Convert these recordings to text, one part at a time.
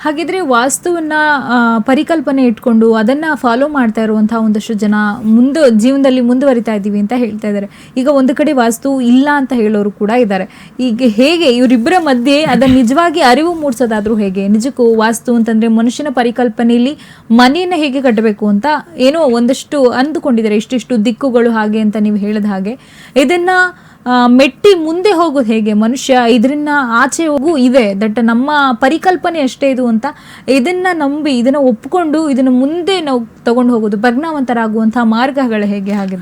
ಹಾಗಿದ್ರೆ ವಾಸ್ತುವನ್ನ ಪರಿಕಲ್ಪನೆ ಇಟ್ಕೊಂಡು ಅದನ್ನ ಫಾಲೋ ಮಾಡ್ತಾ ಇರುವಂತಹ ಒಂದಷ್ಟು ಜನ ಜೀವನದಲ್ಲಿ ಮುಂದುವರಿತಾ ಇದ್ದೀವಿ ಅಂತ ಹೇಳ್ತಾ ಇದ್ದಾರೆ. ಈಗ ಒಂದು ಕಡೆ ವಾಸ್ತು ಇಲ್ಲ ಅಂತ ಹೇಳೋರು ಕೂಡ ಇದ್ದಾರೆ. ಈಗ ಹೇಗೆ ಇವರಿಬ್ಬರ ಮಧ್ಯೆ ಅದನ್ನ ನಿಜವಾಗಿ ಅರಿವು ಮೂಡಿಸೋದಾದ್ರೂ ಹೇಗೆ? ನಿಜಕ್ಕೂ ವಾಸ್ತು ಅಂತಂದ್ರೆ ಮನುಷ್ಯನ ಪರಿಕಲ್ಪನೆಯಲ್ಲಿ ಮನೆಯನ್ನ ಹೇಗೆ ಕಟ್ಟಬೇಕು ಅಂತ ಏನೋ ಒಂದಷ್ಟು ಅಂದುಕೊಂಡಿದ್ದಾರೆ, ಇಷ್ಟಿಷ್ಟು ದಿಕ್ಕುಗಳು ಹಾಗೆ ಅಂತ ನೀವು ಹೇಳಿದ ಹಾಗೆ. ಇದನ್ನ ಮೆಟ್ಟಿ ಮುಂದೆ ಹೋಗೋದು ಹೇಗೆ? ಮನುಷ್ಯ ಇದನ್ನ ಆಚೆ ಹೋಗು ಇದೆ ದಟ್ ನಮ್ಮ ಪರಿಕಲ್ಪನೆ ಅಷ್ಟೇ ಇದು ಅಂತ ಇದನ್ನ ನಂಬಿ ಇದನ್ನ ಒಪ್ಕೊಂಡು ಇದನ್ನ ಮುಂದೆ ನಾವು ತಗೊಂಡು ಹೋಗೋದು, ಪ್ರಜ್ಞಾವಂತರಾಗುವಂತಹ ಮಾರ್ಗಗಳು ಹೇಗೆ? ಹಾಗೆ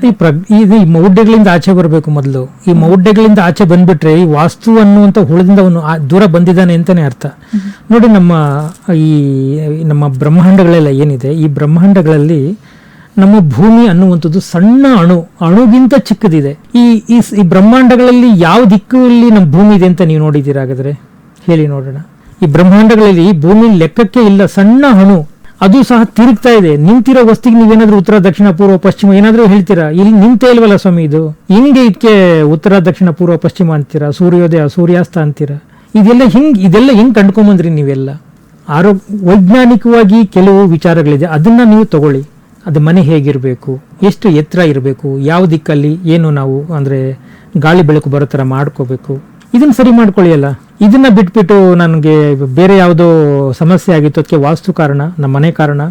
ಈ ಮೌಢ್ಯಗಳಿಂದ ಆಚೆ ಬರಬೇಕು. ಮೊದಲು ಈ ಮೌಢ್ಯಗಳಿಂದ ಆಚೆ ಬಂದ್ಬಿಟ್ರೆ ಈ ವಾಸ್ತು ಅನ್ನುವಂಥ ಹುಳದಿಂದ ಅವನು ದೂರ ಬಂದಿದ್ದಾನೆ ಅಂತಾನೆ ಅರ್ಥ. ನೋಡಿ, ನಮ್ಮ ಬ್ರಹ್ಮಾಂಡಗಳೆಲ್ಲ ಏನಿದೆ, ಈ ಬ್ರಹ್ಮಾಂಡಗಳಲ್ಲಿ ನಮ್ಮ ಭೂಮಿ ಅನ್ನುವಂಥದ್ದು ಸಣ್ಣ ಅಣುಗಿಂತ ಚಿಕ್ಕದಿದೆ. ಈ ಬ್ರಹ್ಮಾಂಡಗಳಲ್ಲಿ ಯಾವ ದಿಕ್ಕಲ್ಲಿ ನಮ್ಮ ಭೂಮಿ ಇದೆ ಅಂತ ನೀವು ನೋಡಿದ್ದೀರಾ? ಹಾಗಾದ್ರೆ ಹೇಳಿ ನೋಡೋಣ. ಈ ಬ್ರಹ್ಮಾಂಡಗಳಲ್ಲಿ ಭೂಮಿ ಲೆಕ್ಕಕ್ಕೆ ಇಲ್ಲ, ಸಣ್ಣ ಅಣು, ಅದು ಸಹ ತಿರುಗ್ತಾ ಇದೆ. ನಿಂತಿರೋ ವಸ್ತಿಗೆ ನೀವೇನಾದ್ರೂ ಉತ್ತರ ದಕ್ಷಿಣ ಪೂರ್ವ ಪಶ್ಚಿಮ ಏನಾದ್ರೂ ಹೇಳ್ತೀರಾ? ಇಲ್ಲಿ ನಿಂತೇ ಇಲ್ವಲ್ಲ ಸ್ವಾಮಿ, ಇದು ಹಿಂಗೆ ಇದಕ್ಕೆ ಉತ್ತರ ದಕ್ಷಿಣ ಪೂರ್ವ ಪಶ್ಚಿಮ ಅಂತೀರಾ, ಸೂರ್ಯೋದಯ ಸೂರ್ಯಾಸ್ತ ಅಂತೀರಾ? ಇದೆಲ್ಲ ಹೆಂಗ್ ಕಂಡ್ಕೊಂಬಂದ್ರಿ ನೀವೆಲ್ಲ? ವೈಜ್ಞಾನಿಕವಾಗಿ ಕೆಲವು ವಿಚಾರಗಳಿದೆ, ಅದನ್ನ ನೀವು ತಗೊಳ್ಳಿ. ಅದು ಮನೆ ಹೇಗಿರಬೇಕು, ಎಷ್ಟು ಎತ್ತರ ಇರಬೇಕು, ಯಾವ ದಿಕ್ಕಲ್ಲಿ ಏನು ನಾವು ಅಂದರೆ ಗಾಳಿ ಬೆಳಕು ಬರೋ ಥರ ಮಾಡ್ಕೋಬೇಕು, ಇದನ್ನ ಸರಿ ಮಾಡ್ಕೊಳ್ಳಿ ಅಲ್ಲ. ಇದನ್ನ ಬಿಟ್ಬಿಟ್ಟು ನನಗೆ ಬೇರೆ ಯಾವುದೋ ಸಮಸ್ಯೆ ಆಗಿತ್ತು, ಅದಕ್ಕೆ ವಾಸ್ತು ಕಾರಣ, ನಮ್ಮ ಮನೆ ಕಾರಣ,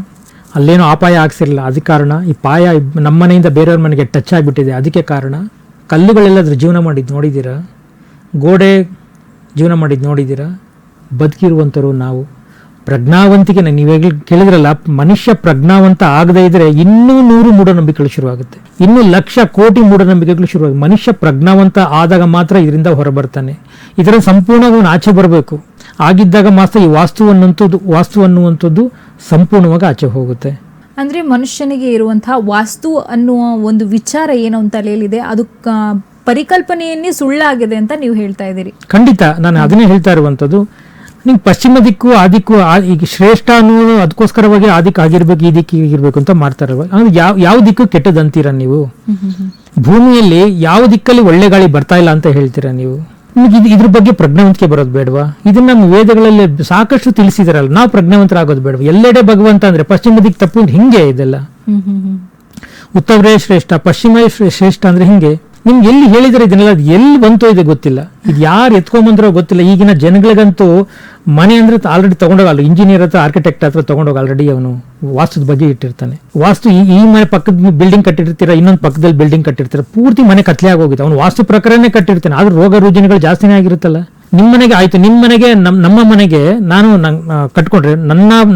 ಅಲ್ಲೇನೋ ಅಪಾಯ ಆಗ್ಸಿರಲಿಲ್ಲ ಅದಕ್ಕೆ ಕಾರಣ, ಈ ಪಾಯ ನಮ್ಮ ಮನೆಯಿಂದ ಬೇರೆಯವ್ರ ಮನೆಗೆ ಟಚ್ ಆಗಿಬಿಟ್ಟಿದೆ ಅದಕ್ಕೆ ಕಾರಣ. ಕಲ್ಲುಗಳೆಲ್ಲಾದ್ರೂ ಜೀವನ ಮಾಡಿದ್ದು ನೋಡಿದ್ದೀರಾ? ಗೋಡೆ ಜೀವನ ಮಾಡಿದ್ದು ನೋಡಿದ್ದೀರಾ? ಬದುಕಿರುವಂಥವ್ರು ನಾವು. ಪ್ರಜ್ಞಾವಂತಿಕೆ ನೀವೇ ಕೇಳಿದ್ರಲ್ಲ, ಮನುಷ್ಯ ಪ್ರಜ್ಞಾವಂತ ಆಗದೇ ಇದ್ರೆ ಇನ್ನೂ 100 ಮೂಢನಂಬಿಕೆಗಳು ಶುರುವಾಗುತ್ತೆ, ಇನ್ನೂ 1,00,000 ಕೋಟಿ ಮೂಢನಂಬಿಕೆಗಳು ಶುರುವಾಗುತ್ತೆ. ಮನುಷ್ಯ ಪ್ರಜ್ಞಾವಂತ ಆದಾಗ ಮಾತ್ರ ಇದರಿಂದ ಹೊರಬರ್ತಾನೆ. ಇದರ ಸಂಪೂರ್ಣವಾಗಿ ಆಚೆ ಬರಬೇಕು. ಆಗಿದ್ದಾಗ ಮಾತ್ರ ಈ ವಾಸ್ತು ಅನ್ನುವಂಥದ್ದು ಸಂಪೂರ್ಣವಾಗಿ ಆಚೆ ಹೋಗುತ್ತೆ. ಅಂದ್ರೆ ಮನುಷ್ಯನಿಗೆ ಇರುವಂತಹ ವಾಸ್ತು ಅನ್ನುವ ಒಂದು ವಿಚಾರ ಏನು ಅಂತ ತಲೆಯಲ್ಲಿದೆ, ಅದು ಪರಿಕಲ್ಪನೆಯನ್ನೇ ಸುಳ್ಳಾಗಿದೆ ಅಂತ ನೀವು ಹೇಳ್ತಾ ಇದ್ದೀರಿ. ಖಂಡಿತ, ನಾನು ಅದನ್ನೇ ಹೇಳ್ತಾ ಇರುವಂಥದ್ದು. ನೀವು ಪಶ್ಚಿಮ ದಿಕ್ಕು ಆ ದಿಕ್ಕು ಈಗ ಶ್ರೇಷ್ಠ ಅನ್ನೋದು ಅದಕ್ಕೋಸ್ಕರವಾಗಿ ಆ ದಿಕ್ಕು ಆಗಿರ್ಬೇಕು, ಈ ದಿಕ್ಕು ಹೀಗಿರ್ಬೇಕು ಅಂತ ಮಾಡ್ತಾರಲ್ವ. ಅಂದ್ರೆ ಯಾವ ದಿಕ್ಕು ಕೆಟ್ಟದಂತೀರಾ ನೀವು? ಭೂಮಿಯಲ್ಲಿ ಯಾವ ದಿಕ್ಕಲ್ಲಿ ಒಳ್ಳೆ ಗಾಳಿ ಬರ್ತಾ ಇಲ್ಲ ಅಂತ ಹೇಳ್ತೀರಾ ನೀವು? ನಿಮಗೆ ಇದ್ರ ಬಗ್ಗೆ ಪ್ರಜ್ಞಾವಂತಿಕೆ ಬರೋದು ಬೇಡವಾ? ಇದನ್ನ ನಮ್ಮ ವೇದಗಳಲ್ಲಿ ಸಾಕಷ್ಟು ತಿಳಿಸಿದಾರಲ್ಲ. ನಾವು ಪ್ರಜ್ಞಾವಂತರಾಗೋದು ಬೇಡವಾ? ಎಲ್ಲೆಡೆ ಭಗವಂತ ಅಂದ್ರೆ ಪಶ್ಚಿಮ ದಿಕ್ಕು ತಪ್ಪು ಹಿಂಗೆ ಇದೆಲ್ಲ. ಉತ್ತರವೇ ಶ್ರೇಷ್ಠ, ಪಶ್ಚಿಮ ಶ್ರೇಷ್ಠ ಅಂದ್ರೆ ಹಿಂಗೆ. ನಿಮ್ಗೆ ಎಲ್ಲಿ ಹೇಳಿದ್ರೆ ಇದನ್ನೆಲ್ಲ ಎಲ್ಲಿ ಬಂತೋ ಇದೆ ಗೊತ್ತಿಲ್ಲ, ಇದು ಯಾರು ಎತ್ಕೊಂಡ್ಬಂದ್ರೋ ಗೊತ್ತಿಲ್ಲ. ಈಗಿನ ಜನಗಳಿಗಂತೂ ಮನೆ ಅಂದ್ರೆ ಆಲ್ರೆಡಿ ತಗೊಂಡೋಗಲ್ಲ, ಇಂಜಿನಿಯರ್ ಹತ್ರ ಆರ್ಕಿಟೆಕ್ಟ್ ಹತ್ರ ತಗೊಂಡೋಗಿ ಆಲ್ರೆಡಿ ಅವನು ವಾಸ್ತುದ ಬಗ್ಗೆ ಇಟ್ಟಿರ್ತಾನೆ. ವಾಸ್ತು ಈ ಮನೆ ಪಕ್ಕದ ಬಿಲ್ಡಿಂಗ್ ಕಟ್ಟಿರ್ತೀರ, ಇನ್ನೊಂದು ಪಕ್ಕದಲ್ಲಿ ಬಿಲ್ಡಿಂಗ್ ಕಟ್ಟಿರ್ತೀರ, ಪೂರ್ತಿ ಮನೆ ಕತ್ಲೆ ಆಗೋಗಿದೆ. ಅವನು ವಾಸ್ತು ಪ್ರಕಾರನೇ ಕಟ್ಟಿರ್ತಾನೆ, ಆದ್ರೂ ರೋಗ ರುಜಿನಗಳು ಜಾಸ್ತಿನೇ ಆಗಿರುತ್ತಲ್ಲ. ನಿಮ್ಮ ಮನೆಗೆ ಆಯ್ತು, ನಿಮ್ಮ ಮನೆಗೆ ನಮ್ಮ ಮನೆಗೆ ನಾನು ಕಟ್ಕೊಂಡ್ರೆ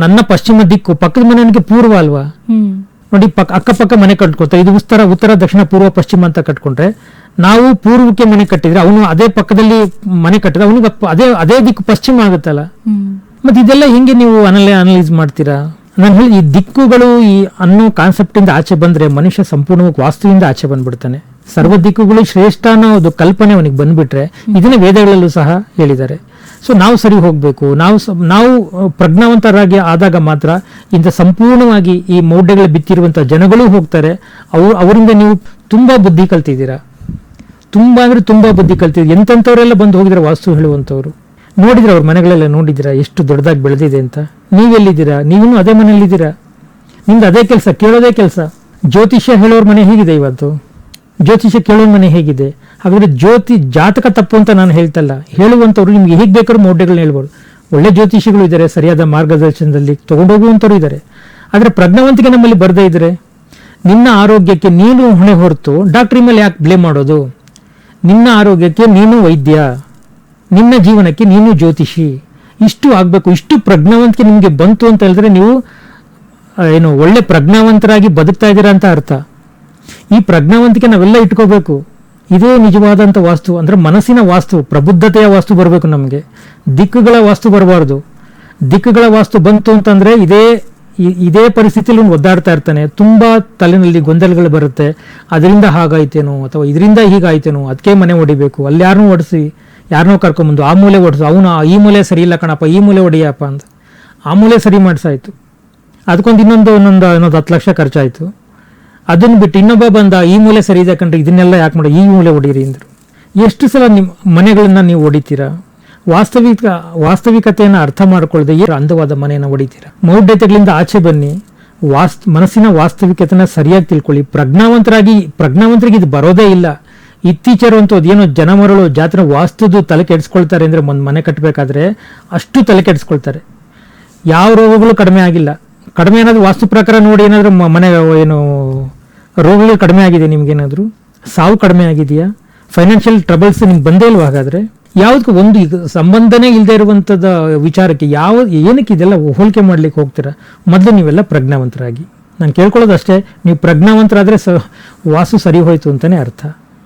ನನ್ನ ಪಶ್ಚಿಮ ದಿಕ್ಕು ಪಕ್ಕದ ಮನೆಗೆ ಪೂರ್ವ ಅಲ್ವಾ? ನೋಡಿ, ಅಕ್ಕಪಕ್ಕ ಮನೆ ಕಟ್ಕೊಳ್ತಾರೆ. ಇದು ಉತ್ತರ ದಕ್ಷಿಣ ಪೂರ್ವ ಪಶ್ಚಿಮ ಅಂತ ಕಟ್ಕೊಂಡ್ರೆ, ನಾವು ಪೂರ್ವಕ್ಕೆ ಮನೆ ಕಟ್ಟಿದ್ರೆ ಅವನು ಅದೇ ಪಕ್ಕದಲ್ಲಿ ಮನೆ ಕಟ್ಟಿದ್ರೆ ಅವನಿಗೆ ಅದೇ ದಿಕ್ಕು ಪಶ್ಚಿಮ ಆಗುತ್ತಲ್ಲ. ಮತ್ತೆ ಇದೆಲ್ಲ ಹೆಂಗೆ ನೀವು ಅನಲೈಸ್ ಮಾಡ್ತೀರಾ? ನಾನು ಹೇಳಿ, ಈ ದಿಕ್ಕುಗಳು ಅನ್ನೋ ಕಾನ್ಸೆಪ್ಟ್ ಇಂದ ಆಚೆ ಬಂದ್ರೆ ಮನುಷ್ಯ ಸಂಪೂರ್ಣವಾಗಿ ವಾಸ್ತುವಿಂದ ಆಚೆ ಬಂದ್ಬಿಡ್ತಾನೆ. ಸರ್ವ ದಿಕ್ಕುಗಳು ಶ್ರೇಷ್ಠ ಅನ್ನೋ ಕಲ್ಪನೆ ಅವನಿಗೆ ಬಂದ್ಬಿಟ್ರೆ, ಇದನ್ನ ವೇದಗಳಲ್ಲೂ ಸಹ ಹೇಳಿದ್ದಾರೆ. ಸೊ ನಾವು ಸರಿ ಹೋಗ್ಬೇಕು. ನಾವು ಪ್ರಜ್ಞಾವಂತರಾಗಿ ಆದಾಗ ಮಾತ್ರ ಇಂಥ ಸಂಪೂರ್ಣವಾಗಿ ಈ ಮೌಢ್ಯಗಳು ಬಿತ್ತಿರುವಂತಹ ಜನಗಳು ಹೋಗ್ತಾರೆ. ಅವರಿಂದ ನೀವು ತುಂಬಾ ಬುದ್ಧಿ ಕಲ್ತಿದ್ದೀರಾ, ತುಂಬಾ ಅಂದ್ರೆ ತುಂಬಾ ಬುದ್ಧಿ ಕಲ್ತಿದ್ದೀರಿ. ಎಂತೆಂಥವರೆಲ್ಲ ಬಂದು ಹೋಗಿದ್ರೆ ವಾಸ್ತು ಹೇಳುವಂಥವ್ರು ನೋಡಿದ್ರೆ, ಅವ್ರ ಮನೆಗಳೆಲ್ಲ ನೋಡಿದ್ದೀರಾ ಎಷ್ಟು ದೊಡ್ಡದಾಗಿ ಬೆಳೆದಿದೆ ಅಂತ? ನೀವೆಲ್ಲಿದ್ದೀರಾ? ನೀವೂ ಅದೇ ಮನೆಯಲ್ಲಿದ್ದೀರಾ, ನಿಮ್ದು ಅದೇ ಕೆಲಸ, ಕೇಳೋದೇ ಕೆಲಸ. ಜ್ಯೋತಿಷ್ಯ ಹೇಳೋರ್ ಮನೆ ಹೇಗಿದೆ ಇವತ್ತು? ಜ್ಯೋತಿಷ್ಯ ಕೇಳೋರ್ ಮನೆ ಹೇಗಿದೆ? ಹಾಗಾದ್ರೆ ಜಾತಕ ತಪ್ಪು ಅಂತ ನಾನು ಹೇಳ್ತಲ್ಲ, ಹೇಳುವಂಥವ್ರು ನಿಮ್ಗೆ ಹೇಗೆ ಬೇಕಾದ್ರೂ ಮೌಢ್ಯಗಳನ್ನ ಹೇಳ್ಬೋದು. ಒಳ್ಳೆ ಜ್ಯೋತಿಷಿಗಳು ಇದ್ದಾರೆ, ಸರಿಯಾದ ಮಾರ್ಗದರ್ಶನದಲ್ಲಿ ತಗೊಂಡೋಗುವಂಥವ್ರು ಇದ್ದಾರೆ. ಆದರೆ ಪ್ರಜ್ಞಾವಂತಿಕೆ ನಮ್ಮಲ್ಲಿ ಬರದೇ ಇದ್ರೆ, ನಿನ್ನ ಆರೋಗ್ಯಕ್ಕೆ ನೀನು ಹೊಣೆ ಹೊರತು ಡಾಕ್ಟ್ರಿ ಮೇಲೆ ಯಾಕೆ ಬ್ಲೇಮ್ ಮಾಡೋದು? ನಿನ್ನ ಆರೋಗ್ಯಕ್ಕೆ ನೀನು ವೈದ್ಯ, ನಿನ್ನ ಜೀವನಕ್ಕೆ ನೀನು ಜ್ಯೋತಿಷಿ. ಇಷ್ಟು ಆಗಬೇಕು. ಇಷ್ಟು ಪ್ರಜ್ಞಾವಂತಿಕೆ ನಿಮಗೆ ಬಂತು ಅಂತ ಹೇಳಿದ್ರೆ ನೀವು ಒಳ್ಳೆ ಪ್ರಜ್ಞಾವಂತರಾಗಿ ಬದುಕ್ತಾ ಇದ್ದೀರಾ ಅಂತ ಅರ್ಥ. ಈ ಪ್ರಜ್ಞಾವಂತಿಕೆ ನಾವೆಲ್ಲ ಇಟ್ಕೋಬೇಕು. ಇದೇ ನಿಜವಾದಂಥ ವಾಸ್ತು ಅಂದ್ರೆ ಮನಸ್ಸಿನ ವಾಸ್ತು, ಪ್ರಬುದ್ಧತೆಯ ವಾಸ್ತು ಬರಬೇಕು ನಮಗೆ. ದಿಕ್ಕುಗಳ ವಾಸ್ತು ಬರಬಾರ್ದು. ದಿಕ್ಕುಗಳ ವಾಸ್ತು ಬಂತು ಅಂತಂದ್ರೆ ಇದೇ ಪರಿಸ್ಥಿತಿಯಲ್ಲಿ ಒದ್ದಾಡ್ತಾ ಇರ್ತಾನೆ. ತುಂಬಾ ತಲೆನಲ್ಲಿ ಗೊಂದಲಗಳು ಬರುತ್ತೆ. ಅದರಿಂದ ಹಾಗಾಯ್ತೇನೋ ಅಥವಾ ಇದರಿಂದ ಹೀಗಾಯ್ತೇನೋ, ಅದಕ್ಕೆ ಮನೆ ಹೊಡಿಬೇಕು, ಅಲ್ಲಿ ಯಾರನ್ನೂ ಓಡಿಸಿ, ಯಾರನ್ನೋ ಕರ್ಕೊಂಬಂದು ಆ ಮೂಲೆ ಓಡಿಸು, ಅವನು ಈ ಮೂಲೆ ಸರಿ ಇಲ್ಲ ಕಣಪ್ಪ, ಈ ಮೂಲೆ ಹೊಡಿಯಪ್ಪ ಅಂತ ಆ ಮೂಲೆ ಸರಿ ಮಾಡಿಸಾಯ್ತು. ಅದಕ್ಕೊಂದು ಇನ್ನೊಂದು 10 ಲಕ್ಷ ಖರ್ಚಾಯ್ತು. ಅದನ್ನು ಬಿಟ್ಟು ಇನ್ನೊಬ್ಬ ಬಂದ, ಈ ಮೂಲೆ ಸರಿ ಇದೆ ಕಂಡ್ರೆ ಇದನ್ನೆಲ್ಲ ಯಾಕೆ ಮಾಡಿ, ಈ ಮೂಲೆ ಹೊಡೀರಿ ಅಂದರು. ಎಷ್ಟು ಸಲ ನಿಮ್ಮ ಮನೆಗಳನ್ನ ನೀವು ಹೊಡಿತೀರಾ? ವಾಸ್ತವಿಕತೆಯನ್ನು ಅರ್ಥ ಮಾಡ್ಕೊಳ್ಳದೆ ಅಂದವಾದ ಮನೆಯನ್ನು ಹೊಡಿತೀರಾ. ಮೌಢ್ಯತೆಗಳಿಂದ ಆಚೆ ಬನ್ನಿ, ಮನಸ್ಸಿನ ವಾಸ್ತವಿಕತೆನ ಸರಿಯಾಗಿ ತಿಳ್ಕೊಳ್ಳಿ. ಪ್ರಜ್ಞಾವಂತರಿಗೆ ಇದು ಬರೋದೇ ಇಲ್ಲ. ಇತ್ತೀಚೆರುವಂತೂ ಅದೇನೋ ಜನ ಮರಳು ಜಾತ್ರೆ ವಾಸ್ತುದು ತಲೆ ಕೆಡಿಸ್ಕೊಳ್ತಾರೆ ಅಂದರೆ ಒಂದು ಮನೆ ಕಟ್ಟಬೇಕಾದ್ರೆ ಅಷ್ಟು ತಲೆ ಕೆಡಿಸ್ಕೊಳ್ತಾರೆ. ಯಾವ ರೋಗಗಳು ಕಡಿಮೆ ಆಗಿಲ್ಲ. ಕಡಿಮೆ ಏನಾದರೂ ವಾಸ್ತು ಪ್ರಕಾರ ನೋಡಿ ಏನಾದರೂ ಮನೆ ಏನು ರೋಗಗಳು ಕಡಿಮೆ ಆಗಿದೆ, ನಿಮ್ಗೇನಾದರೂ ಸಾವು ಕಡಿಮೆ ಆಗಿದೆಯಾ, ಫೈನಾನ್ಷಿಯಲ್ ಟ್ರಬಲ್ಸ್ ನಿಮ್ಗೆ ಬಂದೇ ಇಲ್ವ? ಹಾಗಾದರೆ ಯಾವುದಕ್ಕೂ ಒಂದು ಈಗ ಸಂಬಂಧನೇ ಇಲ್ಲದೆ ಇರುವಂಥದ್ದು ವಿಚಾರಕ್ಕೆ ಏನಕ್ಕೆ ಇದೆಲ್ಲ ಹೋಲಿಕೆ ಮಾಡ್ಲಿಕ್ಕೆ ಹೋಗ್ತೀರಾ? ಮೊದಲು ನೀವೆಲ್ಲ ಪ್ರಜ್ಞಾವಂತರಾಗಿ. ನಾನು ಕೇಳ್ಕೊಳ್ಳೋದು ಅಷ್ಟೇ, ನೀವು ಪ್ರಜ್ಞಾವಂತರಾದರೆ ವಾಸು ಸರಿ ಹೋಯ್ತು ಅಂತಲೇ ಅರ್ಥ.